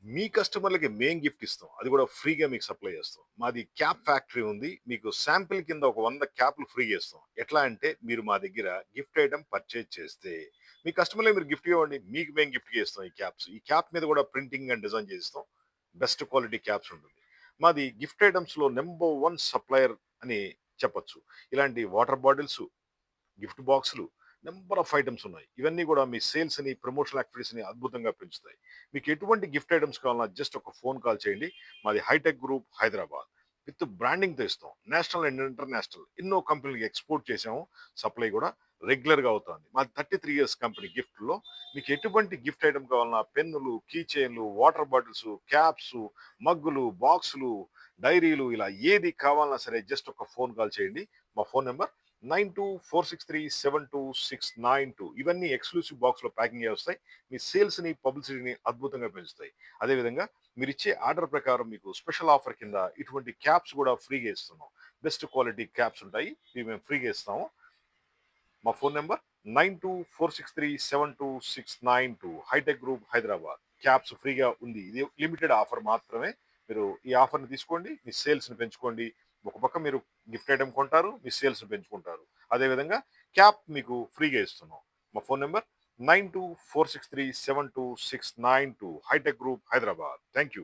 మీ కస్టమర్‌లకి మేం గిఫ్ట్ ఇస్తాం. అది కూడా ఫ్రీగా మీకు సప్లై చేస్తాం. మాది క్యాప్ ఫ్యాక్టరీ ఉంది. మీకు శాంపిల్ కింద ఒక 100 క్యాప్‌లు ఫ్రీగా ఇస్తాం. ఎట్లా అంటే మీరు మా దగ్గర గిఫ్ట్ ఐటెమ్ పర్చేజ్ చేస్తే, మీ కస్టమర్‌లకి మీరు గిఫ్ట్ ఇవ్వండి. మీకు మేము గిఫ్ట్‌గా ఇస్తాం ఈ క్యాప్స్. ఈ క్యాప్ మీద కూడా ప్రింటింగ్ అండ్ డిజైన్ చేసిస్తాం. బెస్ట్ క్వాలిటీ క్యాప్స్ ఉంటుంది. మాది గిఫ్ట్ ఐటెమ్స్‌లో నంబర్ 1 సప్లయర్ అని చెప్పొచ్చు. ఇలాంటి వాటర్ బాటిల్స్, గిఫ్ట్ బాక్సులు, నంబర్ ఆఫ్ ఐటమ్స్ ఉన్నాయి. ఇవన్నీ కూడా మీ సేల్స్‌ని, ప్రమోషనల్ యాక్టివిటీస్‌ని అద్భుతంగా పెంచుతాయి. మీకు ఎటువంటి గిఫ్ట్ ఐటమ్స్ కావాలన్నా జస్ట్ ఒక ఫోన్ కాల్ చేయండి. మాది హైటెక్ గ్రూప్ హైదరాబాద్. విత్ బ్రాండింగ్‌తో ఇస్తాం. నేషనల్ అండ్ ఇంటర్నేషనల్ ఎన్నో కంపెనీలకి ఎక్స్‌పోర్ట్ చేసాము. సప్లై కూడా రెగ్యులర్‌గా అవుతుంది. మాది 33 ఇయర్స్ కంపెనీ గిఫ్ట్‌లో. మీకు ఎటువంటి గిఫ్ట్ ఐటమ్ కావాలన్నా పెన్నులు, కీ చైన్‌లు, వాటర్ బాటిల్స్, క్యాప్స్, మగ్గులు, బాక్సులు, డైరీలు ఇలా ఏది కావాలన్నా సరే జస్ట్ ఒక ఫోన్ కాల్ చేయండి. మా ఫోన్ నంబర్ 9246372692. ఇవన్నీ ఎక్స్క్లూసివ్ బాక్స్‌లో ప్యాకింగ్ అయ్యి వస్తాయి. మీ సేల్స్‌ని, పబ్లిసిటీని అద్భుతంగా పెంచుతాయి. అదేవిధంగా మీరిచ్చే ఆర్డర్ ప్రకారం మీకు స్పెషల్ ఆఫర్ కింద ఇటువంటి క్యాప్స్ కూడా ఫ్రీగా ఇస్తున్నాం. బెస్ట్ క్వాలిటీ క్యాప్స్ ఉంటాయి. ఇవి మేము ఫ్రీగా ఇస్తాము. మా phone number 9246372692. Hitech group Hyderabad. Caps ఫ్రీగా ఉంది. ఇది లిమిటెడ్ ఆఫర్ మాత్రమే. మీరు ఈ ఆఫర్‌ని తీసుకోండి. మీ సేల్స్‌ని పెంచుకోండి. ఒక పక్క మీరు గిఫ్ట్ ఐటెమ్ కొంటారు. మీ సేల్స్‌ని పెంచుకుంటారు. అదేవిధంగా క్యాప్ మీకు ఫ్రీగా ఇస్తున్నాం. మా phone number 9246372692. Hitech group Hyderabad. Thank you.